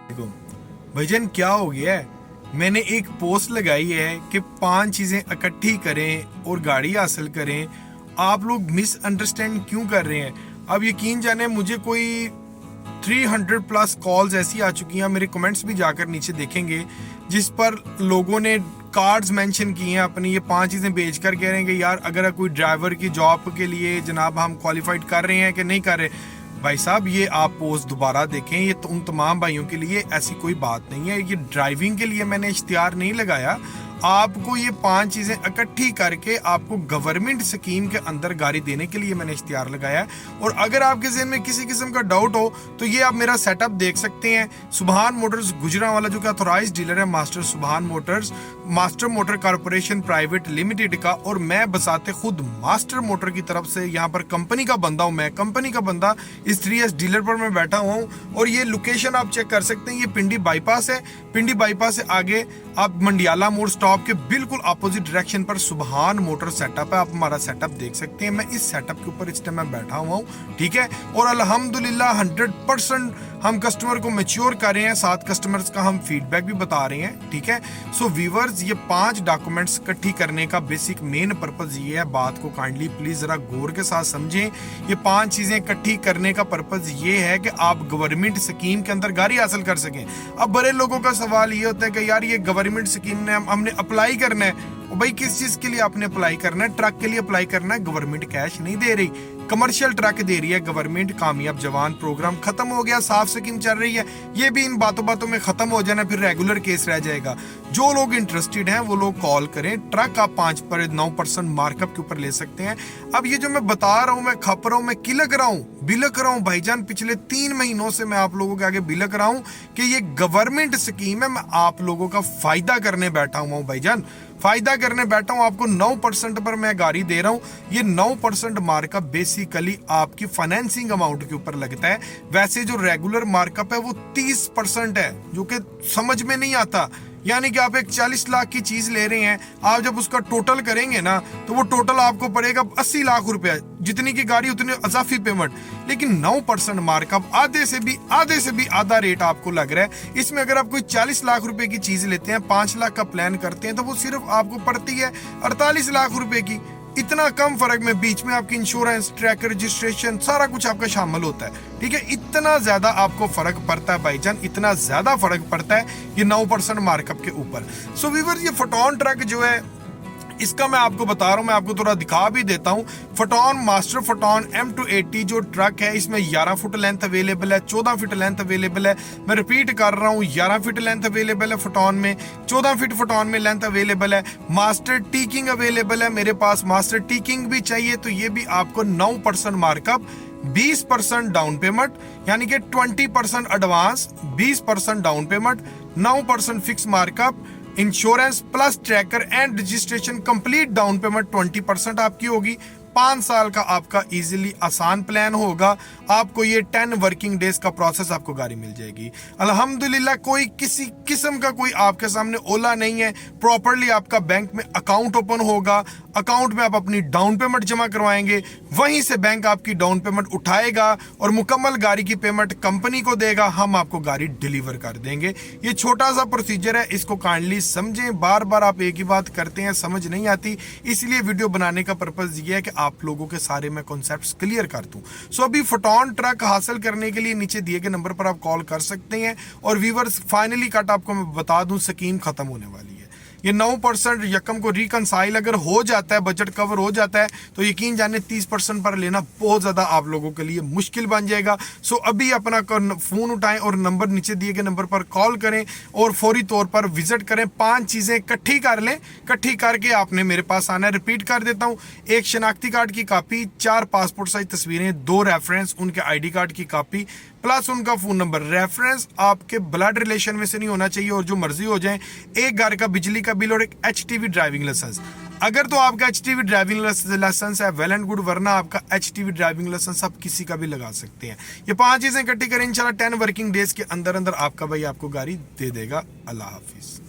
देखो भजन क्या हो गया है। मैंने एक पोस्ट लगाई है कि 5 चीजें इकट्ठी करें और गाड़ी हासिल करें। आप लोग मिसअंडरस्टैंड क्यों कर रहे हैं? अब यकीन जाने मुझे कोई 300 प्लस कॉल्स ऐसी आ चुकी हैं, मेरे कमेंट्स भी जाकर नीचे देखेंगे, जिस पर लोगों ने कार्ड्स मेंशन किए हैं अपनी ये 5 चीज़ें बेच कर कह रहे हैं कि यार अगर कोई ड्राइवर की जॉब के लिए जनाब हम क्वालिफाइड कर रहे हैं कि नहीं कर रहे। भाई साहब ये आप पोस्ट दोबारा देखें, ये तो उन तमाम भाइयों के लिए ऐसी कोई बात नहीं है। ये ड्राइविंग के लिए मैंने इश्तिहार नहीं लगाया। आपको ये 5 चीजें इकट्ठी करके आपको गवर्नमेंट स्कीम के अंदर गाड़ी देने के लिए मैंने इश्तिहार लगाया है। और अगर आपके ज़हन में किसी किस्म का डाउट हो तो ये आप मेरा सेटअप देख सकते हैं। सुभान मोटर्स गुजरांवाला जो कि ऑथोराइज्ड डीलर है मास्टर सुभान Motors, master motor corporation private limited का, और मैं बसाते खुद मास्टर मोटर की तरफ से यहाँ पर कंपनी का बंदा हूँ। मैं कंपनी का बंदा इस 3S डीलर पर मैं बैठा हुआ हूँ। और ये लोकेशन आप चेक कर सकते हैं, ये पिंडी बाईपास है। पिंडी बाईपास से आगे आप मंडियाला मोड़ स्टॉप के बिल्कुल अपोजिट डायरेक्शन पर सुभान मोटर सेटअप है। आप हमारा सेटअप देख सकते हैं। मैं इस सेटअप के ऊपर इस टाइम मैं बैठा हुआ हूँ, ठीक है। और अल्हम्दुलिल्लाह 100% हम कस्टमर को मैच्योर कर रहे हैं, साथ कस्टमर्स का हम फीडबैक भी बता रहे हैं, ठीक है। सो व्यूअर्स, ये 5 डॉक्यूमेंट्स इकट्ठी करने का बेसिक मेन पर्पज ये है। बात को काइंडली प्लीज जरा गौर के साथ समझें। ये 5 चीजें इकट्ठी करने का पर्पज ये है कि आप गवर्नमेंट स्कीम के अंदर गाड़ी हासिल कर सकें। अब बड़े लोगों का सवाल ये होता है कि यार ये गवर्नमेंट स्कीम ने हमने अप्लाई करना है। भाई किस चीज के लिए आपने अप्लाई करना है? ट्रक के लिए अप्लाई करना है। गवर्नमेंट कैश नहीं दे रही, कमर्शियल ट्रक दे रही है गवर्नमेंट। कामयाब जवान प्रोग्राम खत्म हो गया, साफ स्कीम चल रही है। ये भी इन बातों बातों में खत्म हो जाना, फिर रेगुलर केस रह जाएगा। जो लोग इंटरेस्टेड हैं वो लोग कॉल करें। ट्रक आप 9% मार्कअप के ऊपर ले सकते हैं। अब ये जो मैं बता रहा हूँ, मैं खप रहा हूँ, मैं किलक रहा हूँ, बिलक रहा हूँ भाईजान। पिछले 3 महीनों से मैं आप लोगों के आगे बिलक रहा हूँ कि ये गवर्नमेंट स्कीम है। मैं आप लोगों का फायदा करने बैठा हुआ हूँ भाईजान, फायदा करने बैठा हूं। आपको 9% पर मैं गाड़ी दे रहा हूं। ये 9% मार्कअप बेसिकली आपकी फाइनेंसिंग अमाउंट के ऊपर लगता है। वैसे जो रेगुलर मार्कअप है वो 30% है, जो कि समझ में नहीं आता। यानी कि आप एक 40 लाख की चीज ले रहे हैं, आप जब उसका टोटल करेंगे ना तो वो टोटल आपको पड़ेगा 80 लाख रुपया। जितनी की गाड़ी उतनी अजाफी पेमेंट, लेकिन 9% मार्कअप, आधे से भी आधा रेट आपको लग रहा है। इसमें अगर आप कोई 40 लाख रुपए की चीज लेते हैं, 5 लाख का प्लान करते हैं, तो वो सिर्फ आपको पड़ती है 48 लाख रुपए की। इतना कम फर्क में बीच में आपकी इंश्योरेंस, ट्रैक, रजिस्ट्रेशन, सारा कुछ आपका शामिल होता है, ठीक है। इतना ज्यादा आपको फर्क पड़ता है भाईजान, इतना ज्यादा फर्क पड़ता है ये 9% मार्कअप के ऊपर। सो व्यूअर्स, ये फोटोन ट्रक जो है इसका मैं आपको बता रहा हूं, मैं आपको थोड़ा दिखा भी देता हूं। फोटोन मास्टर फोटोन M280 जो ट्रक है, इसमें 11 फुट लेंथ अवेलेबल है, 14 फीट लेंथ अवेलेबल है। मैं रिपीट कर रहा हूं, 11 फीट लेंथ अवेलेबल है फोटोन में, 14 फीट फोटोन में लेंथ अवेलेबल है। मास्टर टीकिंग अवेलेबल है मेरे पास। मास्टर टीकिंग भी चाहिए तो ये भी आपको 9% मार्कअप, 20% डाउन पेमेंट, यानी कि 20% advance, 20% down payment, 9% fix markup, insurance plus tracker and registration, complete down payment 20% आपकी होगी। 5 साल का आपका इजीली आसान प्लान होगा। आपको ये 10 वर्किंग डेज का प्रोसेस, आपको गाड़ी मिल जाएगी अल्हम्दुलिल्लाह। कोई किसी किस्म का कोई आपके सामने ओला नहीं है। प्रॉपरली आपका बैंक में अकाउंट ओपन होगा, अकाउंट में आप अपनी डाउन पेमेंट जमा करवाएंगे, वहीं से बैंक आपकी डाउन पेमेंट उठाएगा और मुकम्मल गाड़ी की पेमेंट कंपनी को देगा। हम आपको गाड़ी डिलीवर कर देंगे। ये छोटा सा प्रोसीजर है, इसको काइंडली समझें। बार बार आप एक ही बात करते हैं, समझ नहीं आती, इसलिए वीडियो बनाने का पर्पज ये है कि आप लोगों के सारे मैं कॉन्सेप्ट्स क्लियर कर दूं। सो अभी फोटोन ट्रक हासिल करने के लिए नीचे दिए गए नंबर पर आप कॉल कर सकते हैं। और व्यूअर्स, फाइनली कट आपको मैं बता दूं, स्कीम खत्म होने वाली है। ये 9% यकम को रिकनसाइल अगर हो जाता है, बजट कवर हो जाता है, तो यकीन जाने 30% पर लेना बहुत ज्यादा आप लोगों के लिए मुश्किल बन जाएगा। सो अभी अपना फोन उठाएं और नंबर नीचे दिए गए नंबर पर कॉल करें और फौरी तौर पर विजिट करें। 5 चीजें इकट्ठी कर लें, इकट्ठी करके आपने मेरे पास आना है। रिपीट कर देता हूं, 1 शनाख्ती कार्ड की कॉपी, 4 पासपोर्ट साइज तस्वीरें, 2 रेफरेंस, उनके ID कार्ड की कॉपी प्लस उनका फोन नंबर। रेफरेंस आपके ब्लड रिलेशन में से नहीं होना चाहिए और जो मर्जी हो जाए। एक घर का बिजली का बिल और एक HTV ड्राइविंग लाइसेंस। अगर तो आपका HTV ड्राइविंग लाइसेंस है, वेल एंड गुड, वरना आपका HTV ड्राइविंग लाइसेंस आप किसी का भी लगा सकते हैं। ये 5 चीजें इकट्ठी करें, इंशाल्लाह 10 वर्किंग डेज के अंदर अंदर आपका भाई आपको गाड़ी दे देगा। अल्लाह हाफिज।